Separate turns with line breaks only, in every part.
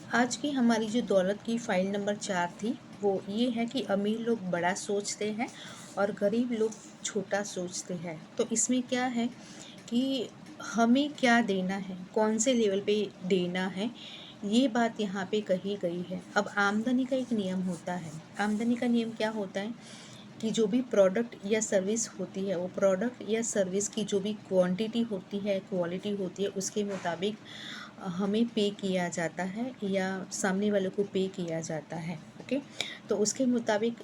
आज की हमारी जो दौलत की फाइल नंबर 4 थी वो ये है कि अमीर लोग बड़ा सोचते हैं और गरीब लोग छोटा सोचते हैं। तो इसमें क्या है कि हमें क्या देना है, कौन से लेवल पे देना है, ये बात यहाँ पे कही गई है। अब आमदनी का एक नियम होता है। आमदनी का नियम क्या होता है कि जो भी प्रोडक्ट या सर्विस होती है, वो प्रोडक्ट या सर्विस की जो भी क्वांटिटी होती है, क्वालिटी होती है, उसके मुताबिक हमें पे किया जाता है या सामने वाले को पे किया जाता है। ओके, तो उसके मुताबिक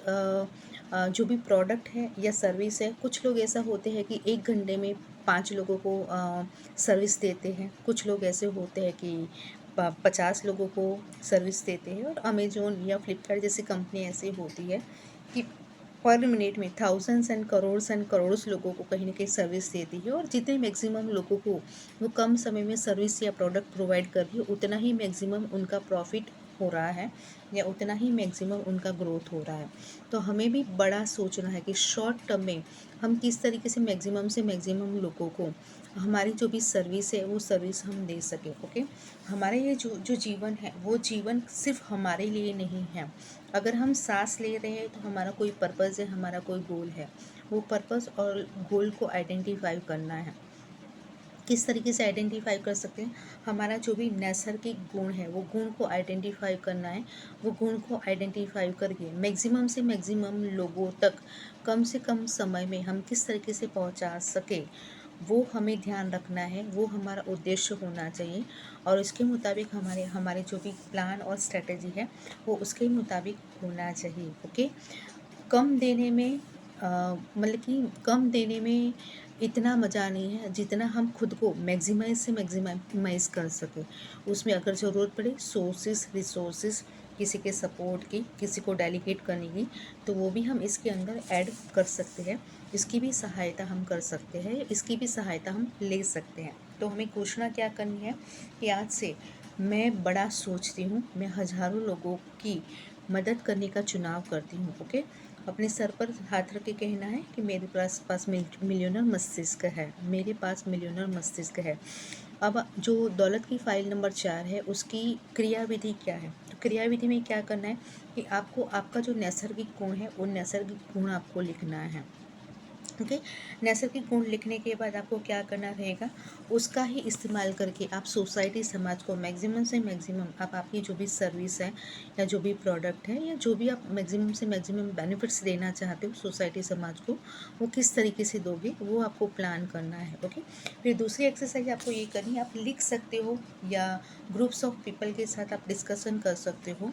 जो भी प्रोडक्ट है या सर्विस है, कुछ लोग ऐसा होते हैं कि 1 घंटे में 5 लोगों को सर्विस देते हैं। कुछ लोग ऐसे होते हैं कि 50 लोगों को सर्विस देते हैं। और अमेजोन या फ्लिपकार्ट जैसी कंपनी ऐसी होती है कि पर मिनट में थाउजेंड्स एंड करोड़्स लोगों को कहीं ना कहीं सर्विस देती है। और जितने मैक्सिमम लोगों को वो कम समय में सर्विस या प्रोडक्ट प्रोवाइड कर रही है, उतना ही मैक्सिमम उनका प्रॉफिट हो रहा है या उतना ही मैक्सिमम उनका ग्रोथ हो रहा है। तो हमें भी बड़ा सोचना है कि शॉर्ट टर्म में हम किस तरीके से मैक्सिमम लोगों को हमारी जो भी सर्विस है वो सर्विस हम दे सकें। ओके, हमारे ये जो जो जीवन है वो जीवन सिर्फ हमारे लिए नहीं है। अगर हम सांस ले रहे हैं तो हमारा कोई पर्पज़ है, हमारा कोई गोल है। वो पर्पज़ और गोल को आइडेंटिफाई करना है। किस तरीके से आइडेंटिफाई कर सकते हैं? हमारा जो भी नैसर्गिक गुण है वो गुण को आइडेंटिफाई करना है। वो गुण को आइडेंटिफाई करके मैक्सिमम से मैक्सिमम लोगों तक कम से कम समय में हम किस तरीके से पहुंचा सके, वो हमें ध्यान रखना है। वो हमारा उद्देश्य होना चाहिए और इसके मुताबिक हमारे हमारे जो भी प्लान और स्ट्रेटजी है वो उसके मुताबिक होना चाहिए। ओके, कम देने में मतलब कि कम देने में इतना मज़ा नहीं है जितना हम खुद को मैक्सिमाइज से मैक्सिमाइज कर सकें। उसमें अगर ज़रूरत पड़े सोर्सेस रिसोर्सेस किसी के सपोर्ट की, किसी को डेलीगेट करने की, तो वो भी हम इसके अंदर ऐड कर सकते हैं। इसकी भी सहायता हम कर सकते हैं, इसकी भी सहायता हम ले सकते हैं। तो हमें घोषणा क्या करनी है कि आज से मैं बड़ा सोचती हूँ, मैं हज़ारों लोगों की मदद करने का चुनाव करती हूँ। ओके, अपने सर पर हाथ रख के कहना है कि मेरे पास मिलियनर मस्तिष्क है, मेरे पास मिलियनर मस्तिष्क है। अब जो दौलत की फाइल नंबर 4 है उसकी क्रियाविधि क्या है? तो क्रियाविधि में क्या करना है कि आपको आपका जो नैसर्गिक गुण है वो नैसर्गिक गुण आपको लिखना है। ओके, नैसर्गिक गुण लिखने के बाद आपको क्या करना रहेगा, उसका ही इस्तेमाल करके आप सोसाइटी समाज को मैक्सिमम से मैक्सिमम आप आपकी जो भी सर्विस है या जो भी प्रोडक्ट है या जो भी आप मैक्सिमम से मैक्सिमम बेनिफिट्स देना चाहते हो सोसाइटी समाज को, वो किस तरीके से दोगे वो आपको प्लान करना है। ओके, फिर दूसरी एक्सरसाइज आपको ये करनी है, आप लिख सकते हो या ग्रुप्स ऑफ पीपल के साथ आप डिस्कशन कर सकते हो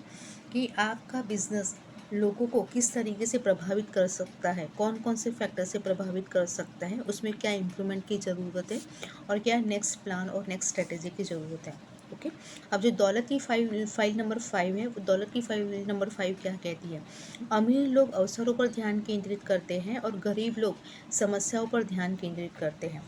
कि आपका बिजनेस लोगों को किस तरीके से प्रभावित कर सकता है, कौन कौन से फैक्टर से प्रभावित कर सकता है, उसमें क्या इम्प्रूवमेंट की ज़रूरत है और क्या नेक्स्ट प्लान और नेक्स्ट स्ट्रेटेजी की ज़रूरत है। ओके, अब जो दौलत की फाइल नंबर 5 है, वो दौलत की फाइल नंबर 5 क्या कहती है? अमीर लोग अवसरों पर ध्यान केंद्रित करते हैं और गरीब लोग समस्याओं पर ध्यान केंद्रित करते हैं।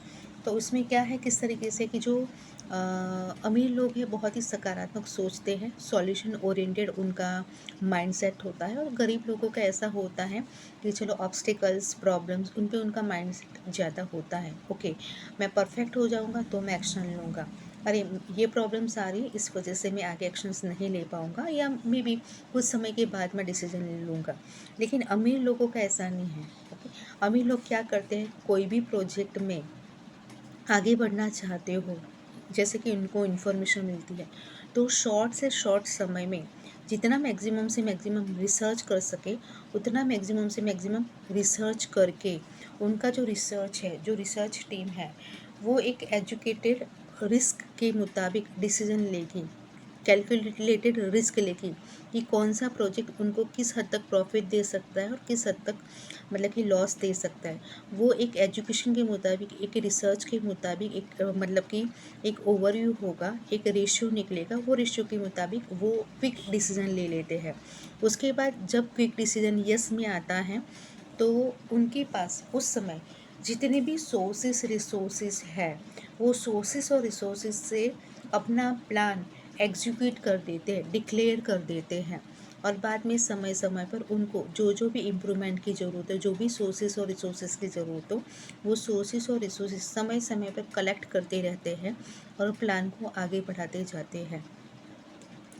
तो उसमें क्या है, किस तरीके से कि जो अमीर लोग हैं बहुत ही सकारात्मक सोचते हैं, सॉल्यूशन ओरिएंटेड उनका माइंडसेट होता है। और गरीब लोगों का ऐसा होता है कि चलो ऑब्स्टिकल्स प्रॉब्लम्स उन पे उनका माइंडसेट ज़्यादा होता है। ओके, मैं परफेक्ट हो जाऊंगा तो मैं एक्शन लूँगा, अरे ये प्रॉब्लम्स आ रही इस वजह से मैं आगे एक्शंस नहीं ले पाऊँगा या मे बी कुछ समय के बाद मैं डिसीजन ले लूँगा। लेकिन अमीर लोगों का ऐसा नहीं है। ओके, अमीर लोग क्या करते हैं, कोई भी प्रोजेक्ट में आगे बढ़ना चाहते हो, जैसे कि उनको इन्फॉर्मेशन मिलती है, तो शॉर्ट से शॉर्ट समय में जितना मैक्सिमम से मैक्सिमम रिसर्च कर सके उतना मैक्सिमम से मैक्सिमम रिसर्च करके उनका जो रिसर्च है, जो रिसर्च टीम है, वो एक एजुकेटेड रिस्क के मुताबिक डिसीजन लेगी, कैलकुलेटेड रिस्क लेगी कि कौन सा प्रोजेक्ट उनको किस हद तक प्रॉफिट दे सकता है और किस हद तक मतलब कि लॉस दे सकता है। वो एक एजुकेशन के मुताबिक, एक रिसर्च के मुताबिक, एक मतलब कि एक ओवरव्यू होगा, एक रेशियो निकलेगा, वो रेशियो के मुताबिक वो क्विक डिसीजन ले लेते हैं। उसके बाद जब क्विक डिसीजन यस में आता है तो उनके पास उस समय जितने भी सोर्सेस रिसोर्सेस है, वो सोर्सेस और रिसोर्सेस से अपना प्लान एग्जीक्यूट कर देते हैं, डिक्लेयर कर देते हैं। और बाद में समय समय पर उनको जो जो भी इम्प्रूवमेंट की ज़रूरत है, जो भी सोर्सेस और रिसोर्सेज की ज़रूरत हो, वो सोर्सेस और रिसोर्सेज समय समय पर कलेक्ट करते रहते हैं और प्लान को आगे बढ़ाते जाते हैं।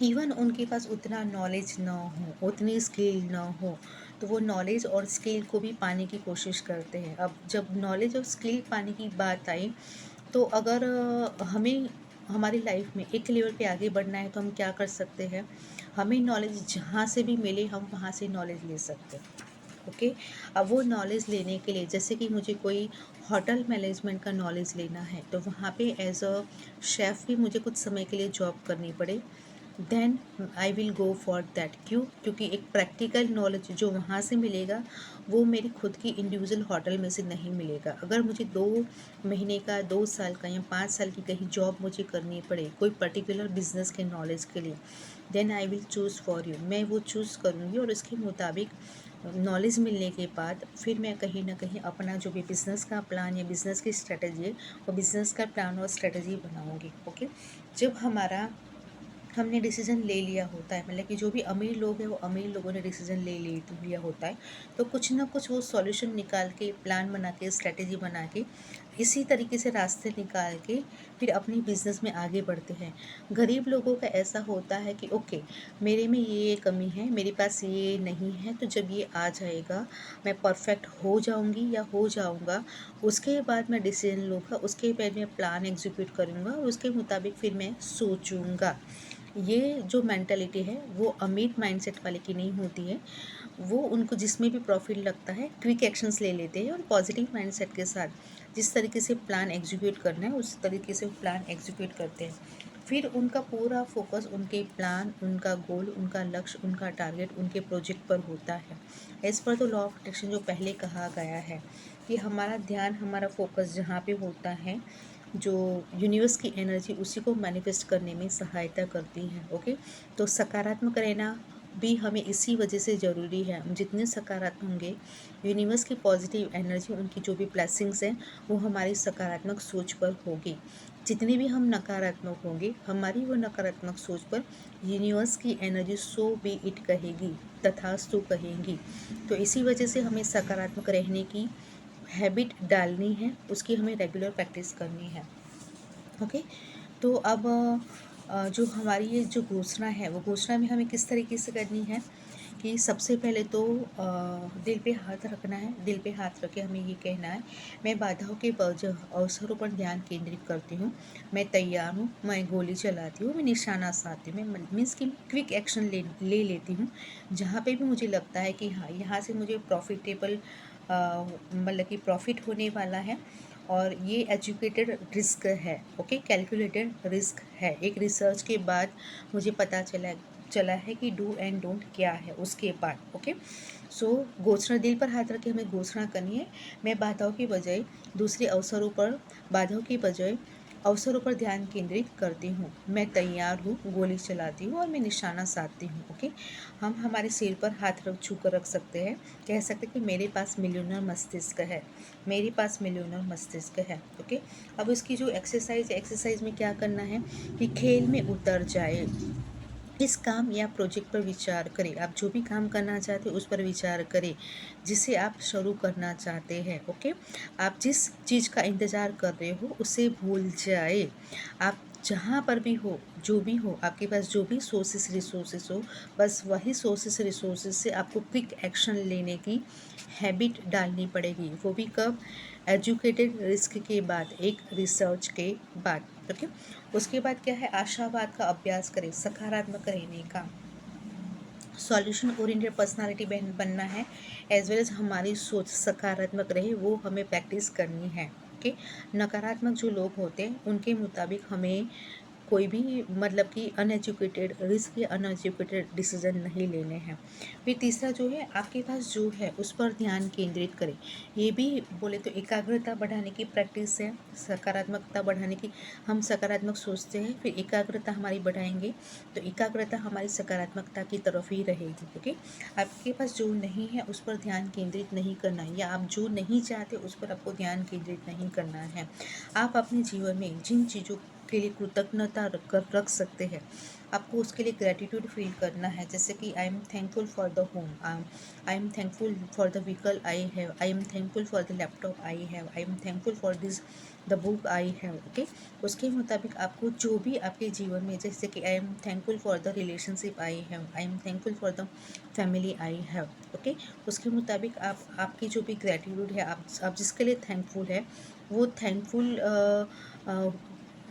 इवन उनके पास उतना नॉलेज ना हो, उतनी स्किल ना हो, तो वो नॉलेज और स्किल को भी पाने की कोशिश करते हैं। अब जब नॉलेज और स्किल पाने की बात आई, तो अगर हमें हमारी लाइफ में एक लेवल पे आगे बढ़ना है तो हम क्या कर सकते हैं, हमें नॉलेज जहाँ से भी मिले हम वहाँ से नॉलेज ले सकते हैं। ओके। अब वो नॉलेज लेने के लिए, जैसे कि मुझे कोई होटल मैनेजमेंट का नॉलेज लेना है, तो वहाँ पे एज अ शेफ़ भी मुझे कुछ समय के लिए जॉब करनी पड़े, then I will go for that. क्यों? क्योंकि एक प्रैक्टिकल नॉलेज जो वहाँ से मिलेगा वो मेरी खुद की इंडिविजुअल होटल में से नहीं मिलेगा। अगर मुझे 2 महीने का, 2 साल का या 5 साल की कहीं जॉब मुझे करनी पड़े कोई पर्टिकुलर बिजनेस के नॉलेज के लिए, then I will choose for you. मैं वो चूज़ करूँगी और उसके मुताबिक नॉलेज मिलने के बाद फिर मैं कहीं ना कहीं अपना जो भी बिज़नेस का प्लान या बिज़नेस की स्ट्रेटजी है वो बिज़नेस का प्लान और स्ट्रेटजी बनाऊँगी। ओके। जब हमने डिसीजन ले लिया होता है, मतलब कि जो भी अमीर लोग हैं वो अमीर लोगों ने डिसीजन ले लिया होता है, तो कुछ ना कुछ वो सॉल्यूशन निकाल के, प्लान बना के, स्ट्रेटेजी बना के, इसी तरीके से रास्ते निकाल के फिर अपनी बिजनेस में आगे बढ़ते हैं। गरीब लोगों का ऐसा होता है कि ओके, मेरे में ये कमी है, मेरे पास ये नहीं है, तो जब ये आ जाएगा मैं परफेक्ट हो जाऊंगी या हो जाऊंगा, उसके बाद मैं डिसीजन लूँगा, उसके बाद मैं प्लान एग्जीक्यूट करूँगा और उसके मुताबिक फिर मैं सोचूंगा। ये जो मेंटालिटी है वो अमीर माइंडसेट वाले की नहीं होती है। वो उनको जिसमें भी प्रॉफिट लगता है क्विक एक्शंस ले लेते हैं और पॉजिटिव माइंडसेट के साथ जिस तरीके से प्लान एग्जीक्यूट करना है उस तरीके से प्लान एग्जीक्यूट करते हैं। फिर उनका पूरा फोकस उनके प्लान, उनका गोल, उनका लक्ष्य, उनका टारगेट, उनके प्रोजेक्ट पर होता है। As per the law of attraction जो पहले कहा गया है कि हमारा ध्यान, हमारा फोकस जहाँ पे होता है, जो यूनिवर्स की एनर्जी उसी को मैनिफेस्ट करने में सहायता करती है। ओके। तो सकारात्मक रहना भी हमें इसी वजह से ज़रूरी है। हम जितने सकारात्मक होंगे, यूनिवर्स की पॉजिटिव एनर्जी, उनकी जो भी ब्लेसिंग्स हैं वो हमारी सकारात्मक सोच पर होगी। जितने भी हम नकारात्मक होंगे, हमारी वो नकारात्मक सोच पर यूनिवर्स की एनर्जी सो बी इट कहेगी, तथास्तु कहेंगी। तो इसी वजह से हमें सकारात्मक रहने की हैबिट डालनी है, उसकी हमें रेगुलर प्रैक्टिस करनी है। ओके। तो अब जो हमारी ये जो घोषणा है वो घोषणा में हमें किस तरीके से करनी है कि सबसे पहले तो दिल पे हाथ रखना है। दिल पे हाथ रख के हमें ये कहना है, मैं बाधाओं के अवसरों पर ध्यान केंद्रित करती हूँ, मैं तैयार हूँ, मैं गोली चलाती हूँ, मैं निशाना साधती हूँ, मैं मीन्स कि क्विक एक्शन ले लेती हूँ। जहाँ पे भी मुझे लगता है कि हाँ, यहाँ से मुझे प्रॉफिटेबल मतलब कि प्रॉफिट होने वाला है और ये एजुकेटेड रिस्क है। ओके, कैलकुलेटेड रिस्क है। एक रिसर्च के बाद मुझे पता चला है कि डू एंड डोंट क्या है उसके बाद। ओके। सो घोषणा, दिल पर हाथ रख के हमें घोषणा करनी है, मैं बाधाओं की बजाय दूसरे अवसरों पर, बाधाओं की बजाय अवसरों पर ध्यान केंद्रित करती हूँ, मैं तैयार हूँ, गोली चलाती हूँ और मैं निशाना साधती हूँ। ओके। हम हमारे सिर पर हाथ रख छू कर रख सकते हैं, कह सकते हैं कि मेरे पास मिलियनर मस्तिष्क है, मेरे पास मिलियनर मस्तिष्क है। ओके। अब इसकी जो एक्सरसाइज में क्या करना है कि खेल में उतर जाए, इस काम या प्रोजेक्ट पर विचार करें। आप जो भी काम करना चाहते हो उस पर विचार करें जिसे आप शुरू करना चाहते हैं। ओके। आप जिस चीज़ का इंतज़ार कर रहे हो उसे भूल जाए। आप जहाँ पर भी हो, जो भी हो, आपके पास जो भी रिसोर्सेस हो, बस वही रिसोर्सेस से आपको क्विक एक्शन लेने की हैबिट डालनी पड़ेगी। वो भी कब? एजुकेटेड रिस्क के बाद, एक रिसर्च के बाद। ओके। उसके बाद क्या है, आशावाद का अभ्यास करें, सकारात्मक रहने का, सॉल्यूशन ओरिएंटेड पर्सनालिटी बनना है। एज वेल एज हमारी सोच सकारात्मक रहे वो हमें प्रैक्टिस करनी है। ओके। नकारात्मक जो लोग होते हैं उनके मुताबिक हमें कोई भी मतलब कि अनएजुकेटेड रिस्क या अनएजुकेटेड डिसीजन नहीं लेने हैं। फिर तीसरा जो है, आपके पास जो है उस पर ध्यान केंद्रित करें। ये भी बोले तो एकाग्रता बढ़ाने की प्रैक्टिस है, सकारात्मकता बढ़ाने की। हम सकारात्मक सोचते हैं, फिर एकाग्रता हमारी बढ़ाएंगे तो एकाग्रता हमारी सकारात्मकता की तरफ ही रहेगी। ओके। आपके पास जो नहीं है उस पर ध्यान केंद्रित नहीं करना है, या आप जो नहीं चाहते उस पर आपको ध्यान केंद्रित नहीं करना है। आप अपने जीवन में जिन चीज़ों के लिए कृतज्ञता रख सकते हैं। आपको उसके लिए ग्रैटिट्यूड फील करना है, जैसे कि I am thankful for the home, I am thankful for the vehicle I have, I am thankful for the laptop I have, I am thankful for this the book I have. Okay, उसके मुताबिक आपको जो भी आपके जीवन में, जैसे कि I am thankful for the relationship I have, I am thankful for the family I have. Okay, उसके मुताबिक आप आपकी जो भी ग्रैटिट्यूड है, आप जिसके लिए थैंकफुल है, वो थैंकफुल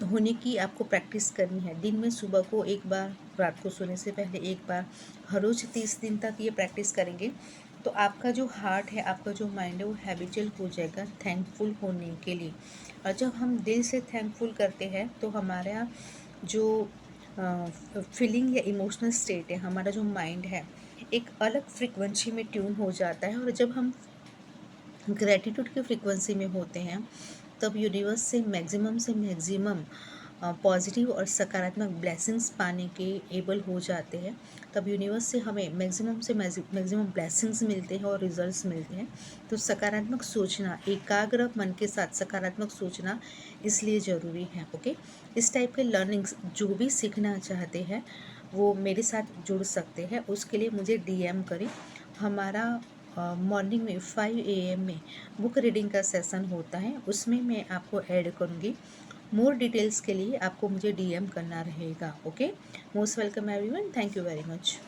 होने की आपको प्रैक्टिस करनी है। दिन में सुबह को एक बार, रात को सोने से पहले एक बार, हर रोज़ 30 दिन तक ये प्रैक्टिस करेंगे तो आपका जो हार्ट है, आपका जो माइंड है, वो हैबिचुअल हो जाएगा थैंकफुल होने के लिए। और जब हम दिल से थैंकफुल करते हैं तो हमारा जो फीलिंग या इमोशनल स्टेट है, हमारा जो माइंड है, एक अलग फ्रिक्वेंसी में ट्यून हो जाता है। और जब हम ग्रैटिट्यूड की फ्रिक्वेंसी में होते हैं तब यूनिवर्स से मैक्सिमम पॉजिटिव और सकारात्मक ब्लेसिंग्स पाने के एबल हो जाते हैं। तब यूनिवर्स से हमें मैक्सिमम से मैक्सिमम ब्लेसिंग्स मिलते हैं और रिजल्ट्स मिलते हैं। तो सकारात्मक सोचना, एकाग्र मन के साथ सकारात्मक सोचना इसलिए ज़रूरी है। ओके, इस टाइप के लर्निंग्स जो भी सीखना चाहते हैं वो मेरे साथ जुड़ सकते हैं। उसके लिए मुझे DM करें। हमारा मॉर्निंग में 5 AM में बुक रीडिंग का सेशन होता है, उसमें मैं आपको ऐड करूँगी। मोर डिटेल्स के लिए आपको मुझे DM करना रहेगा। Okay, most welcome everyone, thank you very much.